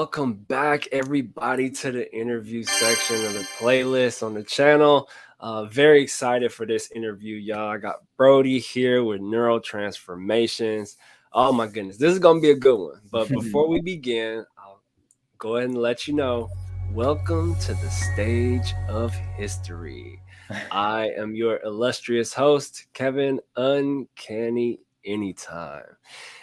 Welcome back, everybody, to the interview section of the playlist on the channel. Very excited for this interview, y'all. I got Brody here with neurotransformations. Oh my goodness, this is gonna be a good one. But before we begin, I'll go ahead and let you know. Welcome to the stage of history. I am your illustrious host, Kevin Uncanny Anytime.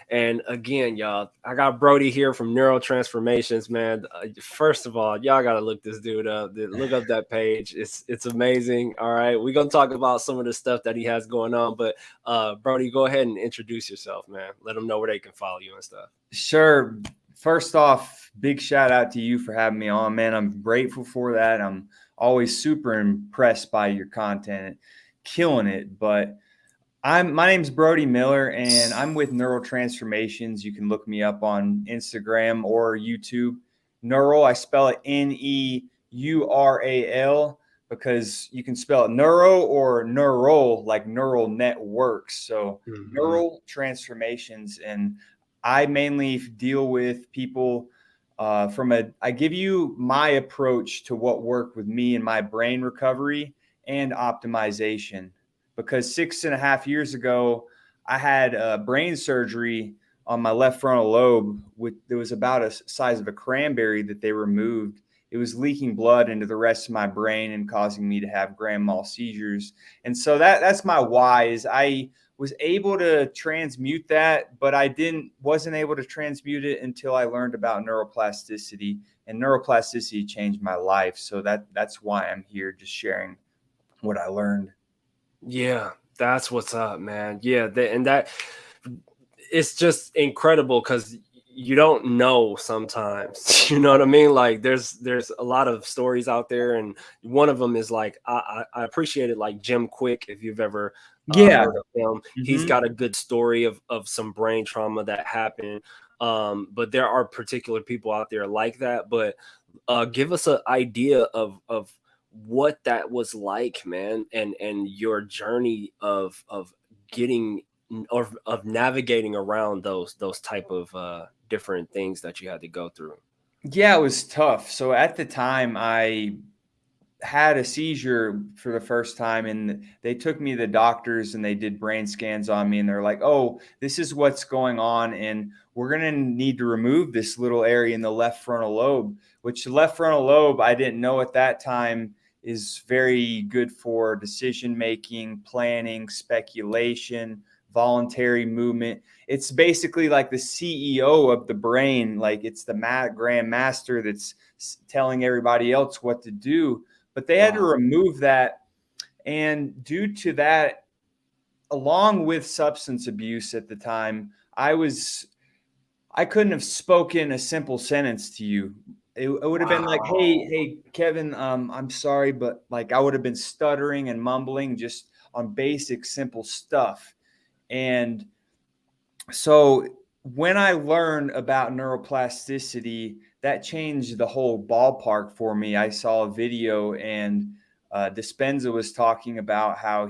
And again, y'all, I got Brody here from Neurotransformations, man. First of all, y'all gotta look this dude up. Look up that page. It's amazing. All right, we're gonna talk about some of the stuff that he has going on. But Brody, go ahead and introduce yourself, man. Let them know where they can follow you and stuff. Sure. First off, big shout out to you for having me on, man. I'm grateful for that. I'm always super impressed by your content, killing it. But my name's Brody Miller, and I'm with Neurotransformations. You can look me up on Instagram or YouTube. Neural, I spell it Neural because you can spell it neuro or neural, like neural networks. So Neural Transformations, and I mainly deal with people I give you my approach to what worked with me in my brain recovery and optimization. Because 6.5 years ago, I had brain surgery on my left frontal lobe. There was about a size of a cranberry that they removed. It was leaking blood into the rest of my brain and causing me to have grand mal seizures. And so that's my why. Is I was able to transmute that, but wasn't able to transmute it until I learned about neuroplasticity, and neuroplasticity changed my life. So that's why I'm here, just sharing what I learned. Yeah, that's what's up, man. Yeah, that it's just incredible because you don't know sometimes. You know what I mean? Like there's a lot of stories out there, and one of them is like I appreciate it, like Jim Quick, if you've ever heard of him. He's got a good story of some brain trauma that happened. But there are particular people out there like that. But give us an idea of what that was like, man, and your journey of getting or of navigating around those type of different things that you had to go through. Yeah, it was tough. So at the time, I had a seizure for the first time, and they took me to the doctors and they did brain scans on me, and they're like, oh, this is what's going on, and we're going to need to remove this little area in the left frontal lobe, which the left frontal lobe, I didn't know at that time, is very good for decision making, planning, speculation, voluntary movement. It's basically like the CEO of the brain. Like it's the grand master that's telling everybody else what to do. But they had to remove that. And due to that, along with substance abuse at the time, I couldn't have spoken a simple sentence to you. It would have been like, hey, Kevin, I'm sorry, but like I would have been stuttering and mumbling just on basic, simple stuff. And so when I learned about neuroplasticity, that changed the whole ballpark for me. I saw a video, and Dispenza was talking about how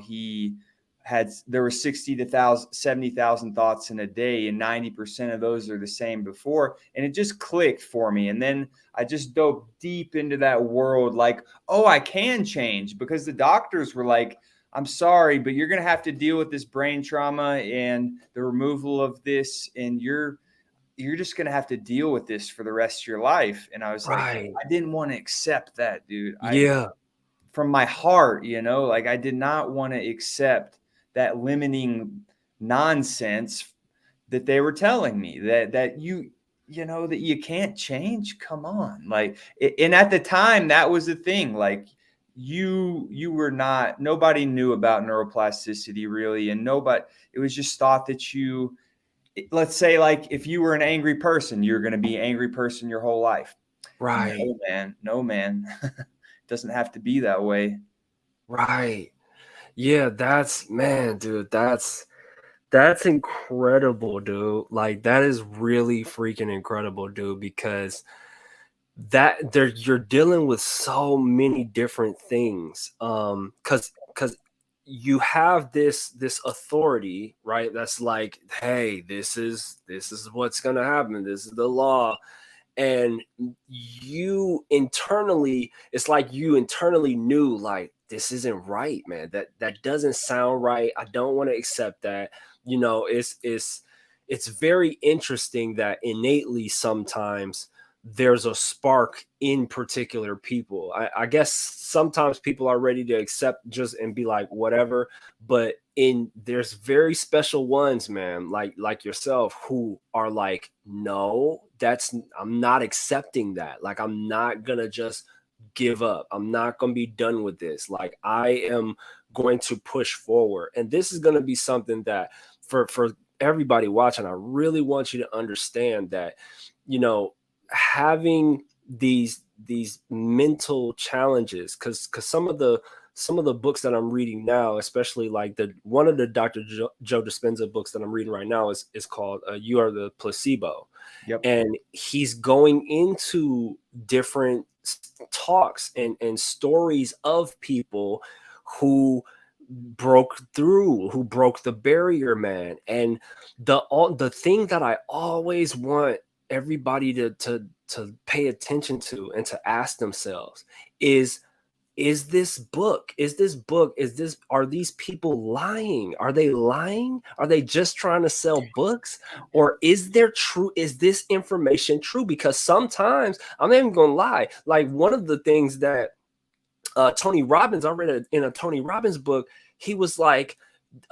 there were 60 to 70,000 thoughts in a day, and 90% of those are the same before. And it just clicked for me. And then I just dove deep into that world, like, oh, I can change, because the doctors were like, I'm sorry, but you're going to have to deal with this brain trauma and the removal of this, and you're just going to have to deal with this for the rest of your life. And I was like, I didn't want to accept that, dude. From my heart, like I did not want to accept that limiting nonsense that they were telling me, that that you can't change. Come on. Like, and at the time that was the thing. Like, you were not, nobody knew about neuroplasticity really, and it was just thought that let's say, like, if you were an angry person, you're going to be an angry person your whole life. Right. No, man. It doesn't have to be that way. Right. Yeah, that's incredible, dude. Like that is really freaking incredible, dude, because you're dealing with so many different things. Cuz you have this authority, right? That's like, hey, this is what's going to happen. This is the law. and you internally, it's like you internally knew, like, this isn't right, man. That doesn't sound right. I don't want to accept that. You know, it's very interesting that innately sometimes there's a spark in particular people. I guess sometimes people are ready to accept just and be like, whatever. But there's very special ones, man, like yourself, who are like, no, I'm not accepting that. Like, I'm not gonna just give up. I'm not gonna be done with this. Like, I am going to push forward. And this is gonna be something that for everybody watching, I really want you to understand that, you know, having these mental challenges, because some of the books that I'm reading now, especially like one of the Dr. Joe Dispenza books that I'm reading right now is called You Are the Placebo. Yep. And he's going into different talks and stories of people who broke through, who broke the barrier, man. And the thing that I always want everybody to pay attention to and to ask themselves is this are these people lying? Are they lying? Are they just trying to sell books? Or is this information true? Because sometimes, I'm not even gonna lie, like, one of the things that Tony Robbins, I read in a Tony Robbins book, he was like,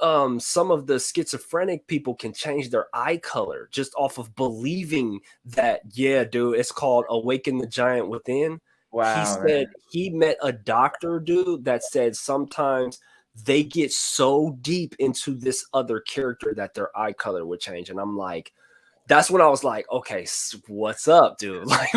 some of the schizophrenic people can change their eye color just off of believing that, yeah, dude, it's called Awaken the Giant Within. He Wow, said man. he met a doctor, dude, that said sometimes they get so deep into this other character that their eye color would change. And I'm like, that's when I was like, okay, what's up, dude? Like,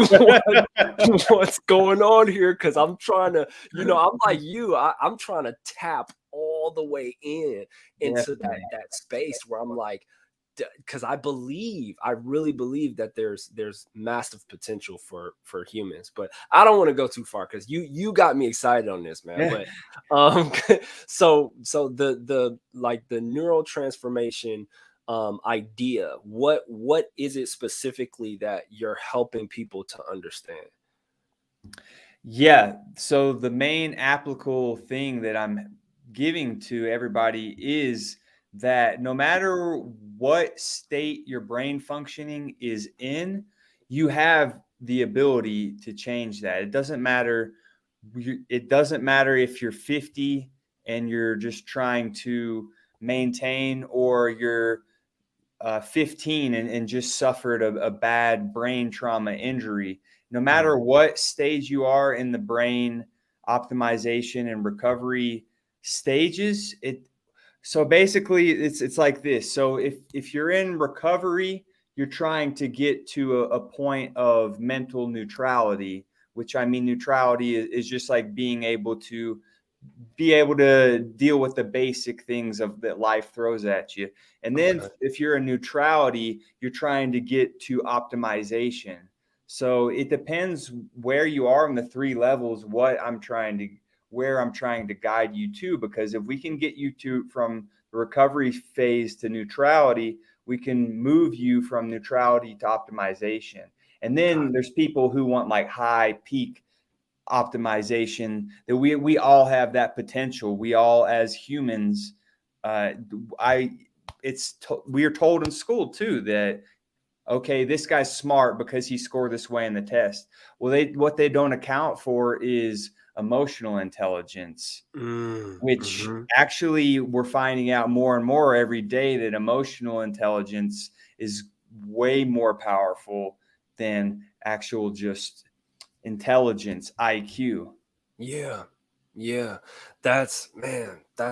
what's going on here? Because I'm trying to, I'm like you. I'm trying to tap all the way into Definitely. that space where I'm like, because I really believe that there's massive potential for humans. But I don't want to go too far because you got me excited on this, man. Yeah. But so the like the neural transformation idea, what is it specifically that you're helping people to understand? Yeah. So the main applicable thing that I'm giving to everybody is that no matter what state your brain functioning is in, you have the ability to change that. It doesn't matter. It doesn't matter if you're 50 and you're just trying to maintain, or you're 15 and just suffered a bad brain trauma injury. No matter Mm. what stage you are in the brain optimization and recovery stages, so basically it's like this. So if you're in recovery, you're trying to get to a point of mental neutrality, which, I mean, neutrality is just like being able to deal with the basic things of that life throws at you. And then Okay. if you're in neutrality, you're trying to get to optimization. So it depends where you are in the three levels, where I'm trying to guide you to, because if we can get you to from the recovery phase to neutrality, we can move you from neutrality to optimization. And then God. there's people who want like high peak optimization, that we all have that potential. We all, as humans, I we are told in school too that, okay, this guy's smart because he scored this way in the test. Well, what they don't account for is emotional intelligence, which Mm-hmm. actually we're finding out more and more every day that emotional intelligence is way more powerful than actual just intelligence, IQ. Yeah. Yeah. That's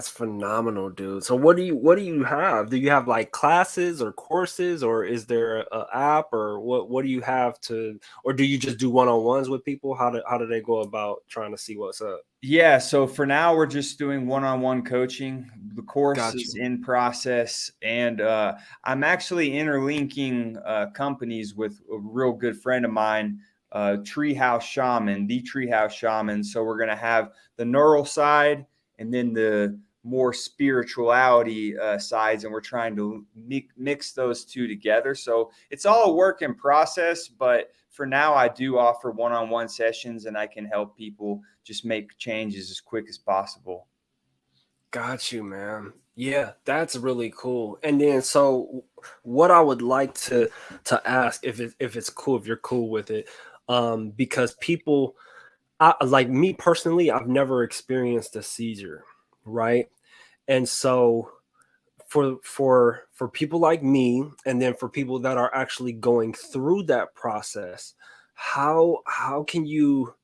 phenomenal, dude. So what do you have? Do you have like classes or courses, or is there a app, or what do you have to, or do you just do one-on-ones with people? How do they go about trying to see what's up? Yeah, so for now we're just doing one-on-one coaching. The course Got is you. in process, and I'm actually interlinking companies with a real good friend of mine, Treehouse Shaman, the Treehouse Shaman. So we're going to have the neural side and then the more spirituality sides, and we're trying to mix those two together. So it's all a work in process, but for now, I do offer one-on-one sessions, and I can help people just make changes as quick as possible. Got you, man. Yeah, that's really cool. And then, so what I would like to ask, if it's cool, if you're cool with it, because people, like me personally, I've never experienced a seizure, right? And so for people like me, and then for people that are actually going through that process, how can you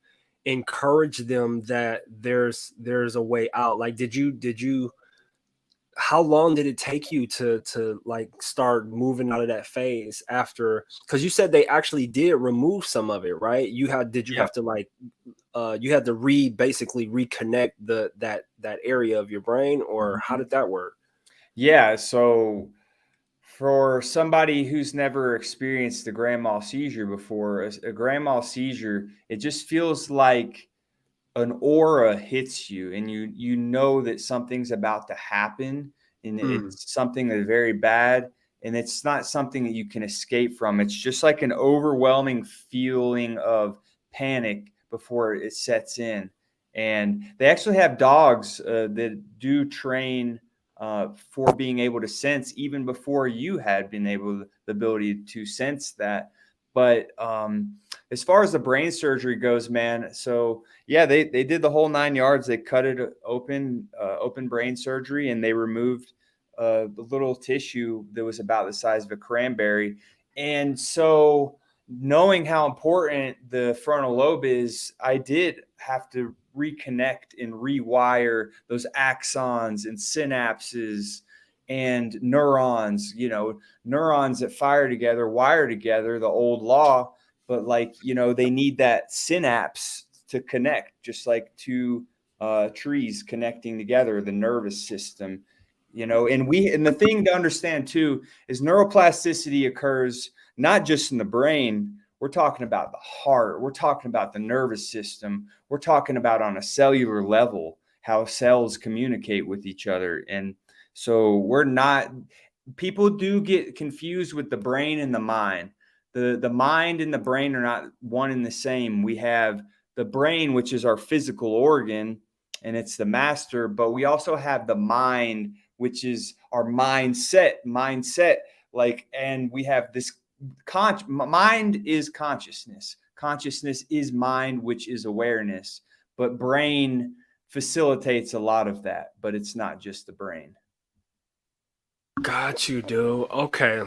encourage them that there's a way out? Like, did you how long did it take you to like start moving out of that phase after, because you said they actually did remove some of it, right? Did you Yeah. have to like you had to basically reconnect that area of your brain, or how Mhm. did that work? Yeah. So for somebody who's never experienced a grand mal seizure before, a grand mal seizure, it just feels like an aura hits you, and you know that something's about to happen, and Mm, it's something that's very bad, and it's not something that you can escape from. It's just like an overwhelming feeling of panic before it sets in. And they actually have dogs that do train for being able to sense even before you had been able the ability to sense that. But as far as the brain surgery goes, man, so yeah, they did the whole 9 yards. They cut it open brain surgery, and they removed the little tissue that was about the size of a cranberry. And so, knowing how important the frontal lobe is, I did have to reconnect and rewire those axons and synapses and neurons. Neurons that fire together, wire together. The old law, but like they need that synapse to connect, just like two trees connecting together, the nervous system. And the thing to understand too is neuroplasticity occurs not just in the brain. We're talking about the heart, we're talking about the nervous system, we're talking about on a cellular level how cells communicate with each other. And so we're not people do get confused with the brain and the mind. The mind and the brain are not one and the same. We have the brain, which is our physical organ, and it's the master, but we also have the mind, which is our mindset. Like, and we have this mind is consciousness. Consciousness is mind, which is awareness. But brain facilitates a lot of that, but it's not just the brain. got you, dude. Okay.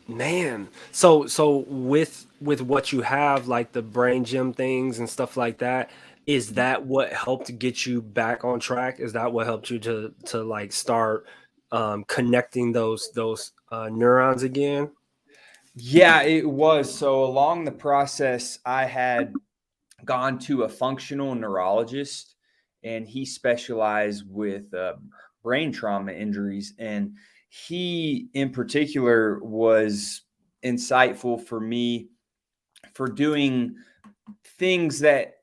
Man. So with what you have, like the brain gym things and stuff like that, is that what helped get you back on track? Is that what helped you to like start connecting those neurons again? Yeah, it was. So along the process, I had gone to a functional neurologist, and he specialized with brain trauma injuries. And he, in particular, was insightful for me for doing things that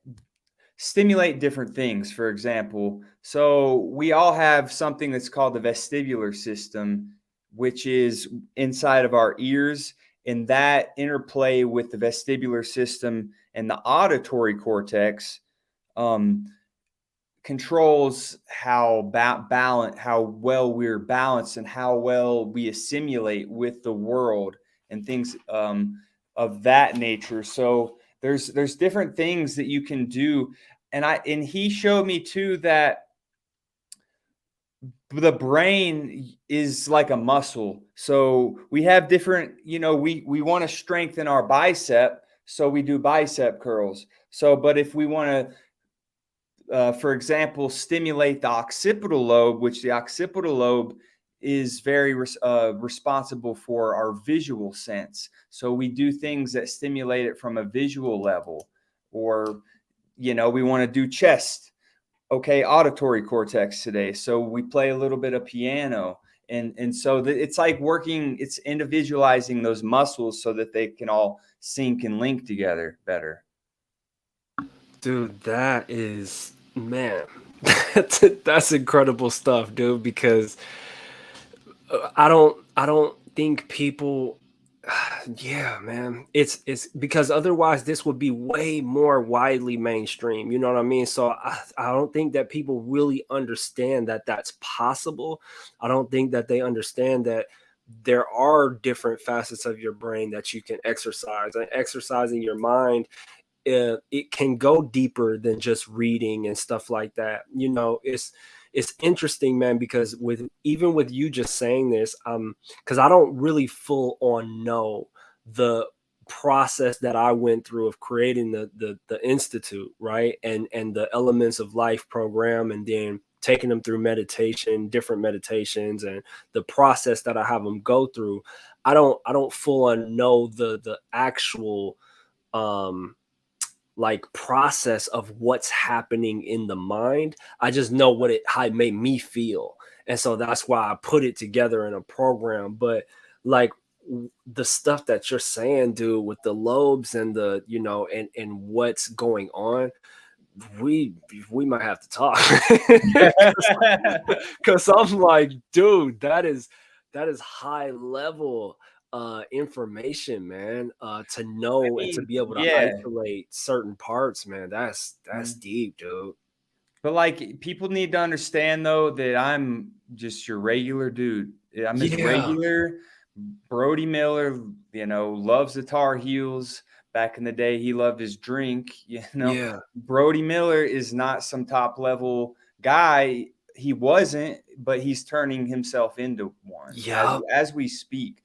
stimulate different things. For example, so we all have something that's called the vestibular system, which is inside of our ears, and that interplay with the vestibular system and the auditory cortex um, controls how well we're balanced and how well we assimilate with the world and things of that nature. So there's different things that you can do, and he showed me too that the brain is like a muscle. So we have different, we want to strengthen our bicep, so we do bicep curls. So, but if we want to for example, stimulate the occipital lobe, which the occipital lobe is very responsible for our visual sense. So we do things that stimulate it from a visual level, or we want to do chest. Okay, auditory cortex today. So we play a little bit of piano. And so it's like it's individualizing those muscles so that they can all sync and link together better. Dude, that is, man, that's incredible stuff, dude, because I don't think people Yeah, man. It's because otherwise this would be way more widely mainstream. You know what I mean? So I don't think that people really understand that that's possible. I don't think that they understand that there are different facets of your brain that you can exercise, and exercising your mind, it can go deeper than just reading and stuff like that. You know, it's interesting, man, because with even with you just saying this, because I don't really full on know the process that I went through of creating the institute, right? And the Elements of Life program, and then taking them through meditation, different meditations, and the process that I have them go through. I don't full on know the actual um like process of what's happening in the mind. I just know how it made me feel. And so that's why I put it together in a program. But like the stuff that you're saying, dude, with the lobes and the, and what's going on, we we might have to talk. Because I'm like, dude, that is high level information, man. To I know and to mean, be able to yeah. isolate certain parts, man. That's Mhm. deep, dude. But like people need to understand though that I'm just your regular dude. I'm as Yeah, regular. Brody Miller, loves the Tar Heels. Back in the day, he loved his drink. yeah, Brody Miller is not some top level guy. He wasn't, but he's turning himself into one as yeah, as we speak.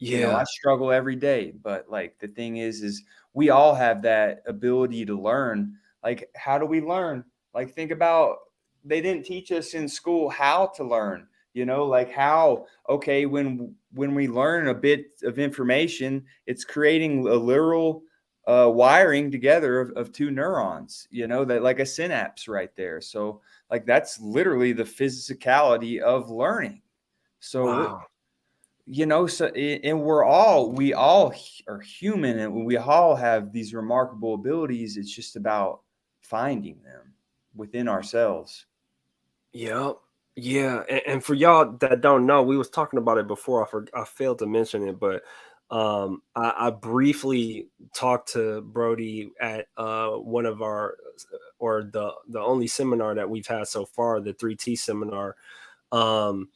I yeah, struggle every day, but like the thing is we all have that ability to learn. Like, how do we learn? Like, think about, they didn't teach us in school how to learn. Like how, okay, when we learn a bit of information, it's creating a literal wiring together of two neurons. That like a synapse right there. So like that's literally the physicality of learning. So we're wow. so and we all are human, and we all have these remarkable abilities. It's just about finding them within ourselves. Yep. Yeah, and for y'all that don't know, we was talking about it before. I failed to mention it, but I briefly talked to Brody at one of our, or the only seminar that we've had so far, the 3T seminar. Um,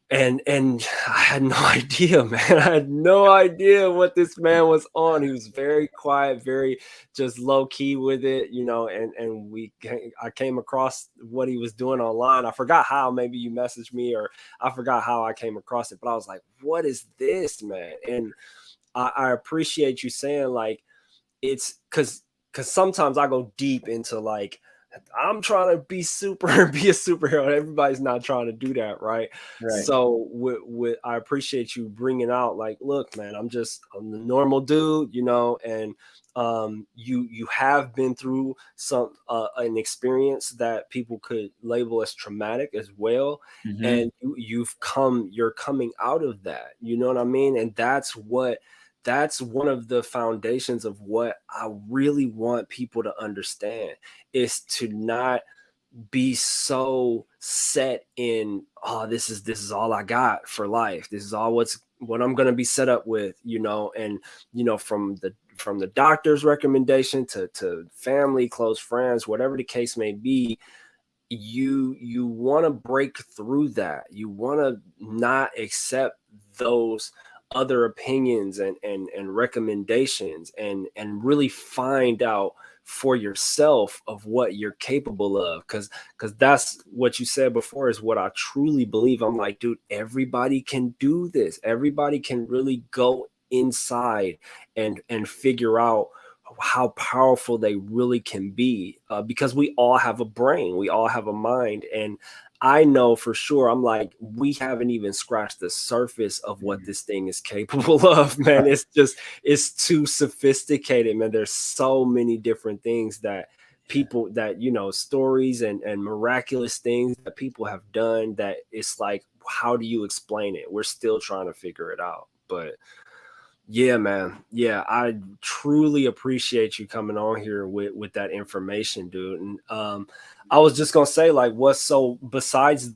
and I had no idea, man. I had no idea what this man was on. He was very quiet, very just low key with it, I came across what he was doing online. I forgot how. Maybe you messaged me, or I forgot how I came across it. But I was like, "What is this, man?" And I appreciate you saying like it's because sometimes I go deep into like I'm trying to be super be a superhero. Everybody's not trying to do that, right? Right. So with I appreciate you bringing out like, look, man, I'm the normal dude, and you have been through some an experience that people could label as traumatic as well, Hmm. and you're coming out of that. You know what I mean? And that's one of the foundations of what I really want people to understand, is to not be so set in, oh, this is all I got for life. This is all what I'm going to be set up with, and from the doctor's recommendation to family, close friends, whatever the case may be. You want to break through that. You want to not accept those other opinions and recommendations, and really find out for yourself of what you're capable of, because that's what you said before, is what I truly believe. I'm like, dude, everybody can do this. Everybody can really go inside and figure out how powerful they really can be, because we all have a brain, we all have a mind. And I know for sure, I'm like, we haven't even scratched the surface of what this thing is capable of, man. It's too sophisticated, man. There's so many different things that people, that stories and miraculous things that people have done, that it's like, how do you explain it? We're still trying to figure it out. But yeah, man. Yeah, I truly appreciate you coming on here with that information, dude. And I was just gonna say, like, what's so besides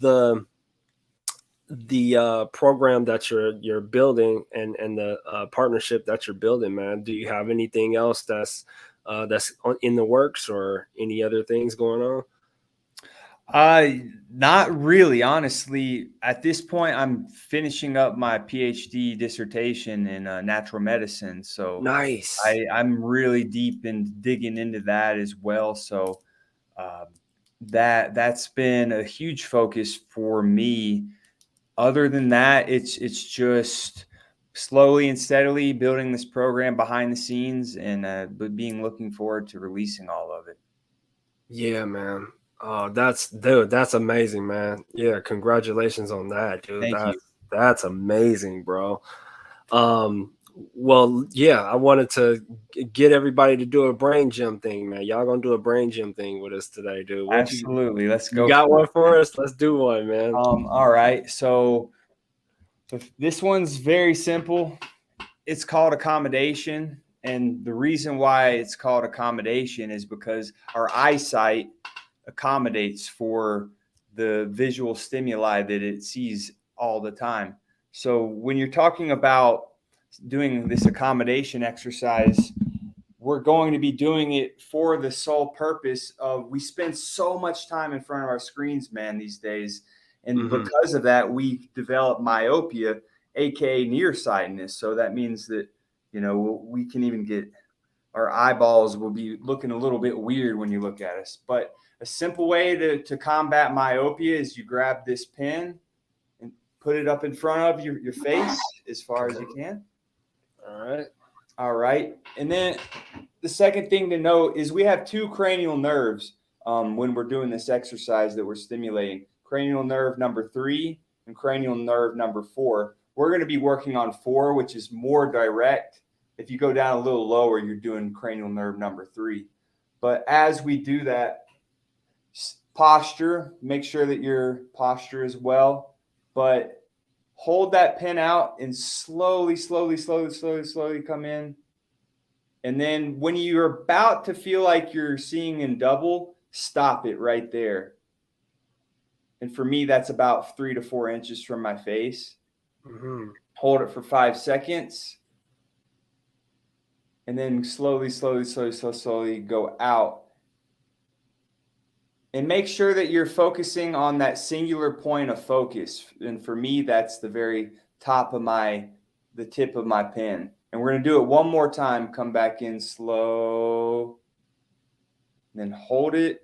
the program that you're building and the partnership that you're building, man, do you have anything else that's in the works or any other things going on? Not really, honestly. At this point, I'm finishing up my PhD dissertation in natural medicine, so Nice. I'm really deep in digging into that as well. So um, that's been a huge focus for me. Other than that, it's just slowly and steadily building this program behind the scenes, and but being looking forward to releasing all of it. Yeah, man. Oh, that's amazing, man. Yeah, congratulations on that, dude. Thank you. That's amazing, bro. Um, well, yeah, I wanted to get everybody to do a brain gym thing, man. Y'all gonna do a brain gym thing with us today, dude. What Absolutely. Let's you go got for one it, for man. us? Let's do one, man. All right. So this one's very simple. It's called accommodation. And the reason why it's called accommodation is because our eyesight accommodates for the visual stimuli that it sees all the time. So when you're talking about doing this accommodation exercise, we're going to be doing it for the sole purpose of we spend so much time in front of our screens, man, these days. And Hmm. because of that, we develop myopia, aka nearsightedness. So that means that, we can even get our eyeballs will be looking a little bit weird when you look at us. But a simple way to combat myopia is you grab this pen and put it up in front of your face as far as you can. All right. All right. And then the second thing to note is we have two cranial nerves when we're doing this exercise that we're stimulating cranial nerve number 3 and cranial nerve number 4. We're going to be working on 4, which is more direct. If you go down a little lower, you're doing cranial nerve number 3. But as we do that, posture, make sure that your posture is well, but hold that pen out and slowly, slowly, slowly, slowly, slowly come in. And then when you're about to feel like you're seeing in double, stop it right there. And for me, that's about 3 to 4 inches from my face. Hmm. Hold it for 5 seconds. And then slowly, slowly, slowly, slowly, slowly go out. And make sure that you're focusing on that singular point of focus. And for me, that's the very top of the tip of my pen. And we're going to do it one more time. Come back in slow. Then hold it.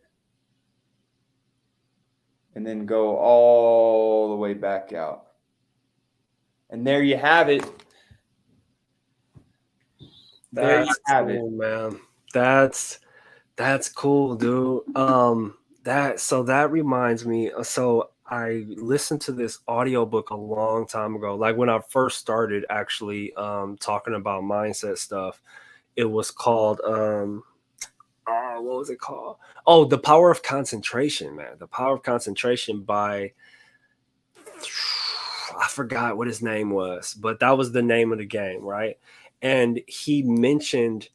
And then go all the way back out. And there you have it. There you That's have it. cool, man. That's cool, dude. That reminds me. So I listened to this audiobook a long time ago, like when I first started actually talking about mindset stuff. It was called what was it called? Oh, The Power of Concentration, man. The Power of Concentration by I forgot what his name was, but that was the name of the game, right? And he mentioned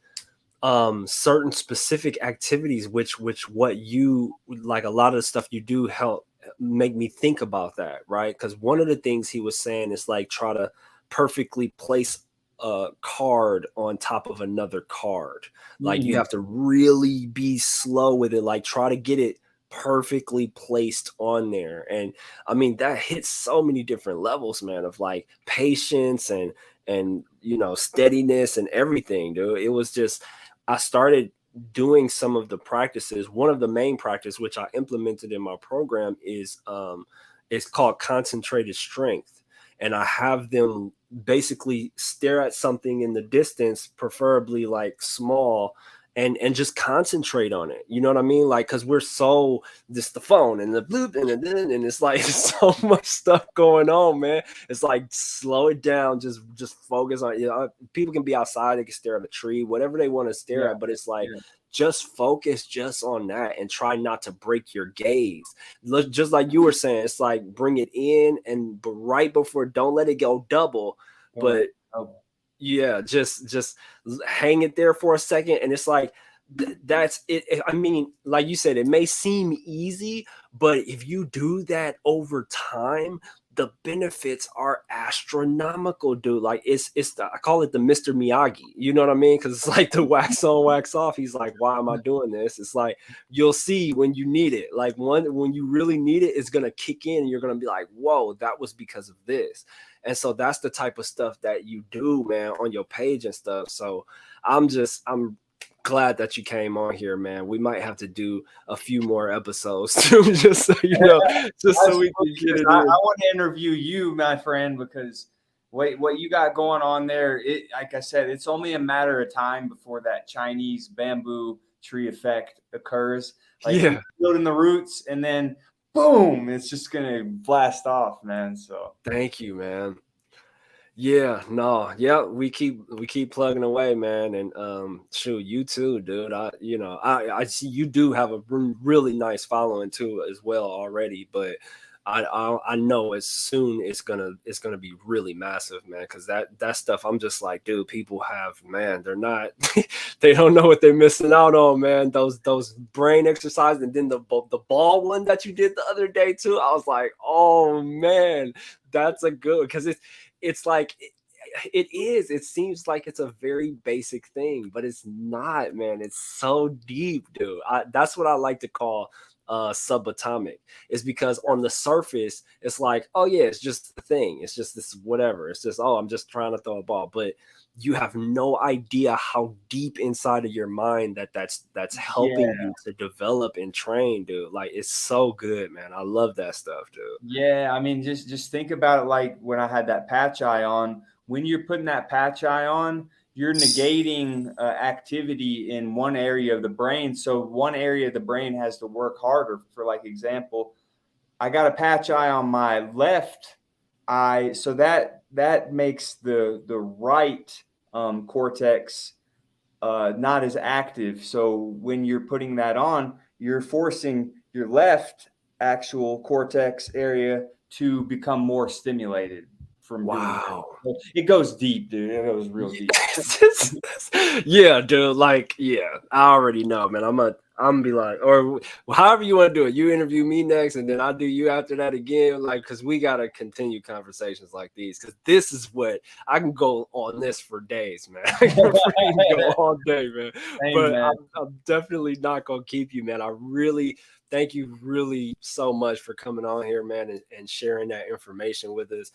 certain specific activities which what you like, a lot of the stuff you do help make me think about that, right? Because one of the things he was saying is like try to perfectly place a card on top of another card. Like you Mm-hmm. have to really be slow with it, like try to get it perfectly placed on there. And I mean that hits so many different levels, man, of like patience and steadiness and everything, dude. It was just I started doing some of the practices. One of the main practice which I implemented in my program is it's called concentrated strength. And I have them basically stare at something in the distance, preferably like small, and just concentrate on it. You know what I mean? Like, cause we're so just the phone and the bloop and it's like so much stuff going on, man. It's like slow it down, just focus on, people can be outside, they can stare at a tree, whatever they want to stare Yeah. at, but it's like Yeah. just focus just on that and try not to break your gaze. Just like you were saying, it's like bring it in and but right before, don't let it go double, Don't let but it go. yeah, just hang it there for a second. And it's like that's it. I mean, like you said, it may seem easy, but if you do that over time, the benefits are astronomical, dude. Like I call it the Mr. Miyagi. You know what I mean? Because it's like the wax on, wax off. He's like, why am I doing this? It's like you'll see when you need it. Like when you really need it, it's gonna kick in, and you're gonna be like, whoa, that was because of this. And so that's the type of stuff that you do, man, on your page and stuff. So I'm glad that you came on here, man. We might have to do a few more episodes too, just so you know, just so we can get it I in. want to interview you, my friend, because what you got going on there, like I said, it's only a matter of time before that Chinese bamboo tree effect occurs. Like Yeah. you building the roots and then boom, it's just gonna blast off, man. So Thank you, man. Yeah, no, yeah, we keep plugging away, man, and shoot, you too, dude. I see you do have a really nice following too as well already, but I know as soon it's gonna be really massive, man, because that stuff I'm just like, dude, people have, man, they're not they don't know what they're missing out on, man. Those brain exercises, and then the ball one that you did the other day too. I was like, oh man, that's a good, because it's like it seems like it's a very basic thing, but it's not, man. It's so deep, dude. That's what I like to call subatomic, is because on the surface it's like, oh yeah, it's just a thing, it's just this whatever, it's just, oh, I'm just trying to throw a ball, but you have no idea how deep inside of your mind that's helping yeah. you to develop and train, dude. Like, it's so good, man. I love that stuff, dude. Yeah, I mean, just think about it. Like when I had that patch eye on, when you're putting that patch eye on, you're negating activity in one area of the brain. So one area of the brain has to work harder. For like example, I got a patch eye on my left eye, so that makes the right cortex not as active. So when you're putting that on, you're forcing your left actual cortex area to become more stimulated from doing Wow. that. It goes deep, dude. It goes real deep. Yeah, dude. Like, yeah, I already know, man. I'm gonna be like, or however you want to do it. You interview me next, and then I'll do you after that again. Like, because we gotta continue conversations like these. Because this is what I can go on this for days, man. I can freaking go all day, man. Hey, But man. I'm definitely not gonna keep you, man. I really thank you really so much for coming on here, man, and sharing that information with us.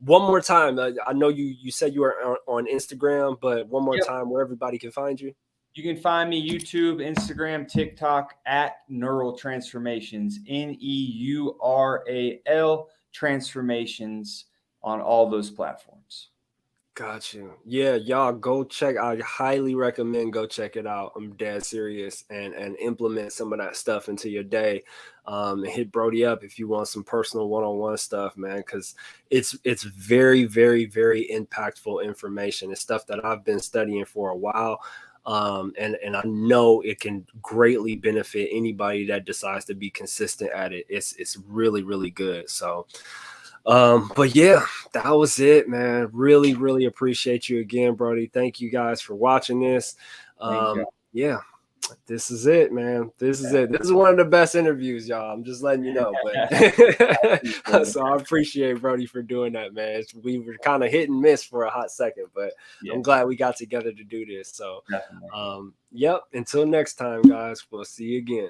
One more time, I know you said you were on Instagram, but one more Yep. time, where everybody can find you. You can find me YouTube, Instagram, TikTok at Neural Transformations, Neural Transformations on all those platforms. Got you. Yeah, y'all go check. I highly recommend go check it out. I'm dead serious, and implement some of that stuff into your day. And hit Brody up if you want some personal one-on-one stuff, man, because it's very, very, very impactful information. It's stuff that I've been studying for a while. And I know it can greatly benefit anybody that decides to be consistent at it. It's really, really good. So but yeah, that was it, man. Really, really appreciate you again, Brody. Thank you guys for watching this. Thank you. Yeah, this is it, man. This is it. This is one of the best interviews, y'all. I'm just letting you know. But so I appreciate Brody for doing that, man. We were kind of hit and miss for a hot second, but Yeah, I'm glad we got together to do this. So definitely. yep, until next time, guys, we'll see you again.